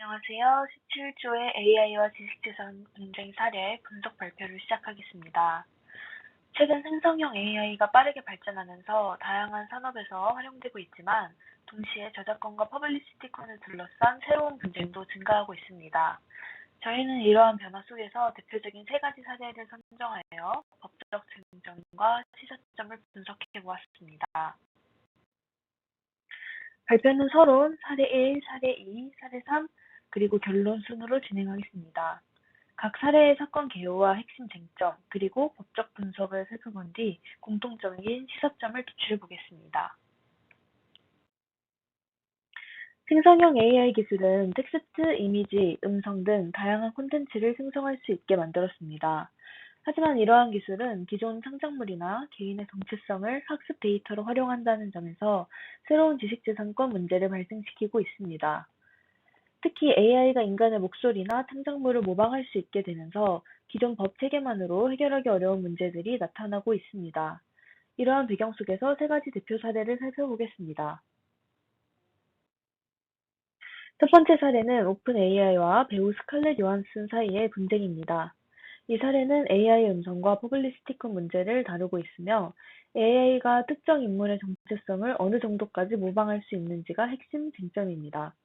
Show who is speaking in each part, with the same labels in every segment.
Speaker 1: 안녕하세요. 17조의 AI와 지식재산 분쟁 사례 분석 발표를 시작하겠습니다. 최근 생성형 AI가 빠르게 발전하면서 다양한 산업에서 활용되고 있지만 동시에 저작권과 퍼블리시티권을 둘러싼 새로운 분쟁도 증가하고 있습니다. 저희는 이러한 변화 속에서 대표적인 세 가지 사례를 선정하여 법적 쟁점과 시사점을 분석해 보았습니다. 발표는 서론, 사례 1, 사례 2, 사례 3, 그리고 결론 순으로 진행하겠습니다. 각 사례의 사건 개요와 핵심 쟁점, 그리고 법적 분석을 살펴본 뒤 공통적인 시사점을 도출해 보겠습니다. 생성형 AI 기술은 텍스트, 이미지, 음성 등 다양한 콘텐츠를 생성할 수 있게 만들었습니다. 하지만 이러한 기술은 기존 창작물이나 개인의 정체성을 학습 데이터로 활용한다는 점에서 새로운 지식재산권 문제를 발생시키고 있습니다. 특히 AI가 인간의 목소리나 창작물을 모방할 수 있게 되면서 기존 법 체계만으로 해결하기 어려운 문제들이 나타나고 있습니다. 이러한 배경 속에서 세 가지 대표 사례를 살펴보겠습니다. 첫 번째 사례는 오픈 AI와 배우 스칼렛 요한슨 사이의 분쟁입니다. 이 사례는 AI 음성과 퍼블리시티콘 문제를 다루고 있으며 AI가 특정 인물의 정체성을 어느 정도까지 모방할 수 있는지가 핵심 쟁점입니다.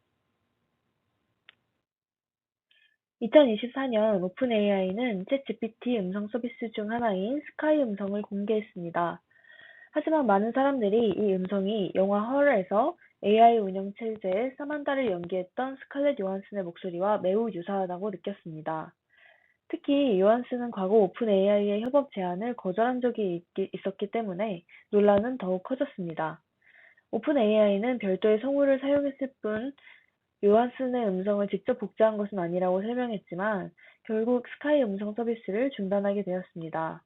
Speaker 1: 2024년 오픈 AI는 챗GPT 음성 서비스 중 하나인 스카이 음성을 공개했습니다. 하지만 많은 사람들이 이 음성이 영화 헐에서 AI 운영 체제 사만다를 연기했던 스칼렛 요한슨의 목소리와 매우 유사하다고 느꼈습니다. 특히 요한슨은 과거 오픈 AI의 협업 제안을 거절한 적이 있었기 때문에 논란은 더욱 커졌습니다. 오픈 AI는 별도의 성우를 사용했을 뿐 요한슨의 음성을 직접 복제한 것은 아니라고 설명했지만 결국 스카이 음성 서비스를 중단하게 되었습니다.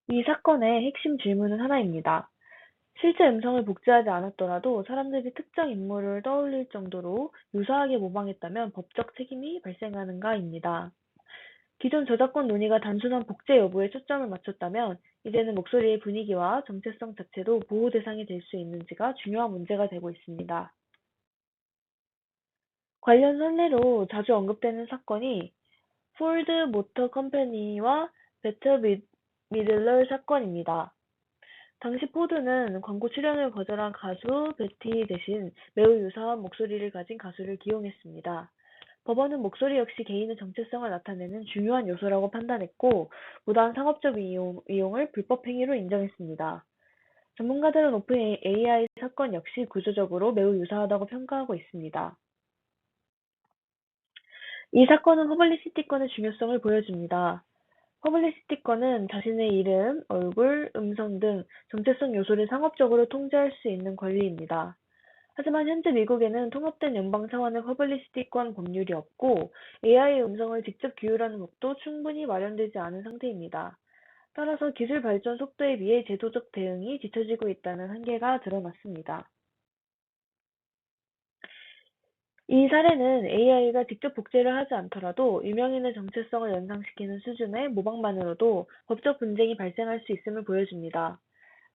Speaker 1: 이 사건의 핵심 질문은 하나입니다. 실제 음성을 복제하지 않았더라도 사람들이 특정 인물을 떠올릴 정도로 유사하게 모방했다면 법적 책임이 발생하는가입니다. 기존 저작권 논의가 단순한 복제 여부에 초점을 맞췄다면 이제는 목소리의 분위기와 정체성 자체도 보호 대상이 될 수 있는지가 중요한 문제가 되고 있습니다. 관련 선례로 자주 언급되는 사건이 폴드 모터 컴퍼니와 베터 미들러 사건입니다. 당시 포드는 광고 출연을 거절한 가수 베티 대신 매우 유사한 목소리를 가진 가수를 기용했습니다. 법원은 목소리 역시 개인의 정체성을 나타내는 중요한 요소라고 판단했고 무단 상업적 이용을 불법 행위로 인정했습니다. 전문가들은 오픈 AI 사건 역시 구조적으로 매우 유사하다고 평가하고 있습니다. 이 사건은 퍼블리시티권의 중요성을 보여줍니다. 퍼블리시티권은 자신의 이름, 얼굴, 음성 등 정체성 요소를 상업적으로 통제할 수 있는 권리입니다. 하지만 현재 미국에는 통합된 연방 차원의 퍼블리시티권 법률이 없고 AI 음성을 직접 규율하는 법도 충분히 마련되지 않은 상태입니다. 따라서 기술 발전 속도에 비해 제도적 대응이 뒤처지고 있다는 한계가 드러났습니다. 이 사례는 AI가 직접 복제를 하지 않더라도 유명인의 정체성을 연상시키는 수준의 모방만으로도 법적 분쟁이 발생할 수 있음을 보여줍니다.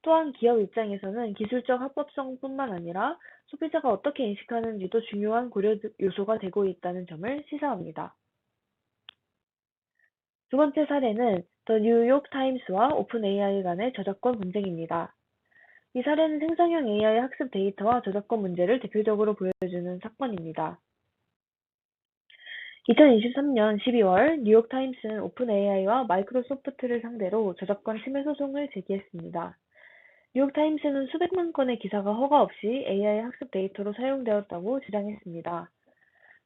Speaker 1: 또한 기업 입장에서는 기술적 합법성뿐만 아니라 소비자가 어떻게 인식하는지도 중요한 고려 요소가 되고 있다는 점을 시사합니다. 두 번째 사례는 더 뉴욕 타임스와 오픈 AI 간의 저작권 분쟁입니다. 이 사례는 생성형 AI 학습 데이터와 저작권 문제를 대표적으로 보여주는 사건입니다. 2023년 12월 뉴욕타임스는 오픈 AI와 마이크로소프트를 상대로 저작권 침해 소송을 제기했습니다. 뉴욕타임스는 수백만 건의 기사가 허가 없이 AI 학습 데이터로 사용되었다고 주장했습니다.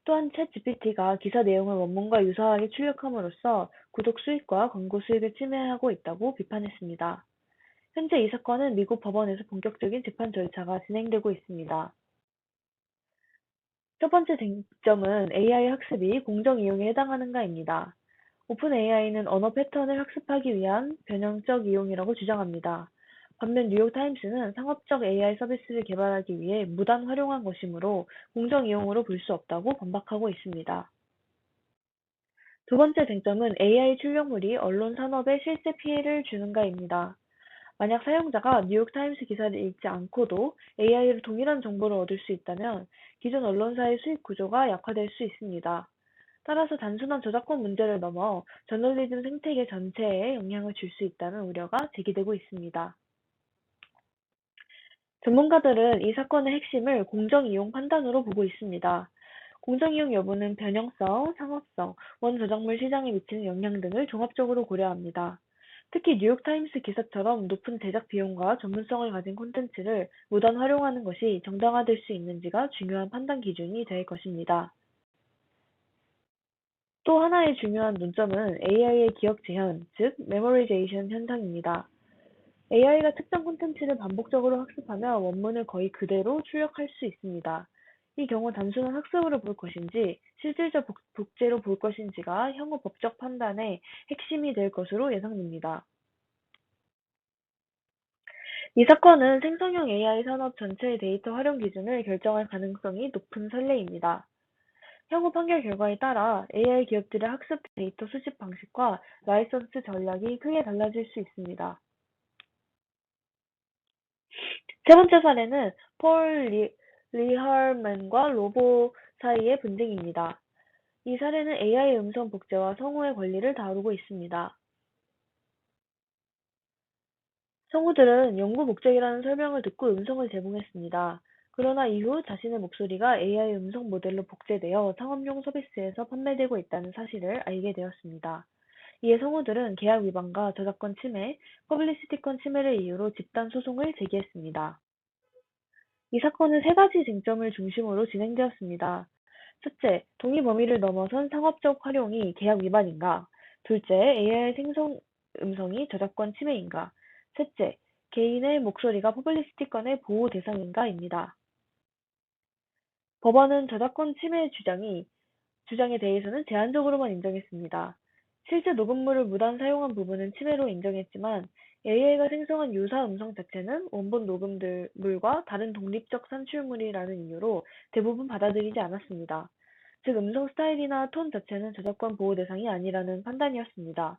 Speaker 1: 또한 챗GPT가 기사 내용을 원문과 유사하게 출력함으로써 구독 수익과 광고 수익을 침해하고 있다고 비판했습니다. 현재 이 사건은 미국 법원에서 본격적인 재판 절차가 진행되고 있습니다. 첫 번째 쟁점은 AI 학습이 공정 이용에 해당하는가입니다. 오픈 AI는 언어 패턴을 학습하기 위한 변형적 이용이라고 주장합니다. 반면 뉴욕타임스는 상업적 AI 서비스를 개발하기 위해 무단 활용한 것이므로 공정 이용으로 볼 수 없다고 반박하고 있습니다. 두 번째 쟁점은 AI 출력물이 언론 산업에 실제 피해를 주는가입니다. 만약 사용자가 뉴욕타임스 기사를 읽지 않고도 AI로 동일한 정보를 얻을 수 있다면 기존 언론사의 수익 구조가 약화될 수 있습니다. 따라서 단순한 저작권 문제를 넘어 저널리즘 생태계 전체에 영향을 줄 수 있다는 우려가 제기되고 있습니다. 전문가들은 이 사건의 핵심을 공정이용 판단으로 보고 있습니다. 공정이용 여부는 변형성, 상업성, 원저작물 시장에 미치는 영향 등을 종합적으로 고려합니다. 특히 뉴욕타임스 기사처럼 높은 제작 비용과 전문성을 가진 콘텐츠를 무단 활용하는 것이 정당화될 수 있는지가 중요한 판단 기준이 될 것입니다. 또 하나의 중요한 논점은 AI의 기억 재현, 즉 메모리제이션 현상입니다. AI가 특정 콘텐츠를 반복적으로 학습하며 원문을 거의 그대로 출력할 수 있습니다. 이 경우 단순한 학습으로 볼 것인지 실질적 복제로 볼 것인지가 향후 법적 판단의 핵심이 될 것으로 예상됩니다. 이 사건은 생성형 AI 산업 전체의 데이터 활용 기준을 결정할 가능성이 높은 선례입니다. 향후 판결 결과에 따라 AI 기업들의 학습 데이터 수집 방식과 라이선스 전략이 크게 달라질 수 있습니다. 세 번째 사례는 폴 리하먼과 로보 사이의 분쟁입니다. 이 사례는 AI 음성 복제와 성우의 권리를 다루고 있습니다. 성우들은 영구 목적이라는 설명을 듣고 음성을 제공했습니다. 그러나 이후 자신의 목소리가 AI 음성 모델로 복제되어 상업용 서비스에서 판매되고 있다는 사실을 알게 되었습니다. 이에 성우들은 계약 위반과 저작권 침해, 퍼블리시티권 침해를 이유로 집단 소송을 제기했습니다. 이 사건은 세 가지 쟁점을 중심으로 진행되었습니다. 첫째, 동의 범위를 넘어선 상업적 활용이 계약 위반인가? 둘째, AI 생성 음성이 저작권 침해인가? 셋째, 개인의 목소리가 퍼블리시티권의 보호 대상인가입니다. 법원은 저작권 침해 주장에 대해서는 제한적으로만 인정했습니다. 실제 녹음물을 무단 사용한 부분은 침해로 인정했지만 AI가 생성한 유사 음성 자체는 원본 녹음물과 다른 독립적 산출물이라는 이유로 대부분 받아들이지 않았습니다. 즉 음성 스타일이나 톤 자체는 저작권 보호 대상이 아니라는 판단이었습니다.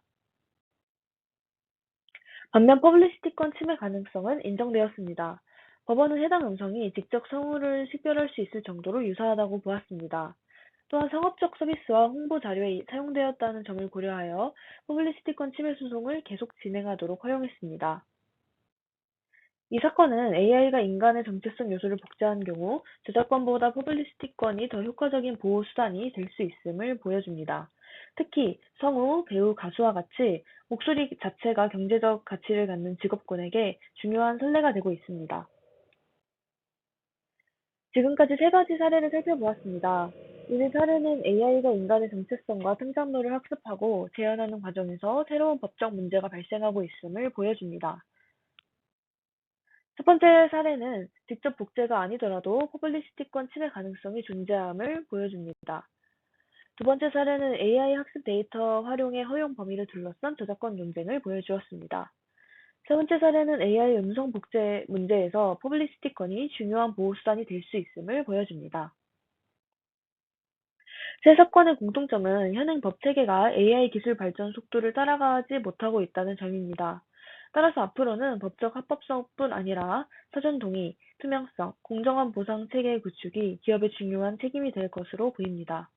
Speaker 1: 반면 퍼블리시티권 침해 가능성은 인정되었습니다. 법원은 해당 음성이 직접 성우를 식별할 수 있을 정도로 유사하다고 보았습니다. 또한 상업적 서비스와 홍보 자료에 사용되었다는 점을 고려하여 퍼블리시티권 침해 소송을 계속 진행하도록 허용했습니다. 이 사건은 AI가 인간의 정체성 요소를 복제한 경우 저작권보다 퍼블리시티권이 더 효과적인 보호 수단이 될 수 있음을 보여줍니다. 특히 성우, 배우, 가수와 같이 목소리 자체가 경제적 가치를 갖는 직업군에게 중요한 선례가 되고 있습니다. 지금까지 세 가지 사례를 살펴보았습니다. 이들 사례는 AI가 인간의 정체성과 성장도를 학습하고 재현하는 과정에서 새로운 법적 문제가 발생하고 있음을 보여줍니다. 첫 번째 사례는 직접 복제가 아니더라도 퍼블리시티권 침해 가능성이 존재함을 보여줍니다. 두 번째 사례는 AI 학습 데이터 활용의 허용 범위를 둘러싼 저작권 논쟁을 보여주었습니다. 세 번째 사례는 AI 음성 복제 문제에서 퍼블리시티권이 중요한 보호 수단이 될 수 있음을 보여줍니다. 세 사건의 공통점은 현행 법 체계가 AI 기술 발전 속도를 따라가지 못하고 있다는 점입니다. 따라서 앞으로는 법적 합법성뿐 아니라 사전 동의, 투명성, 공정한 보상 체계 구축이 기업의 중요한 책임이 될 것으로 보입니다.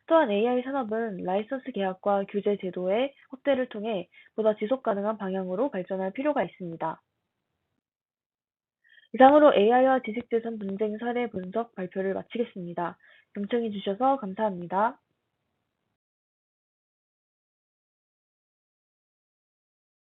Speaker 1: 또한 AI 산업은 라이선스 계약과 규제 제도의 확대를 통해 보다 지속 가능한 방향으로 발전할 필요가 있습니다. 이상으로 AI와 지식재산 분쟁 사례 분석 발표를 마치겠습니다. 경청해 주셔서 감사합니다.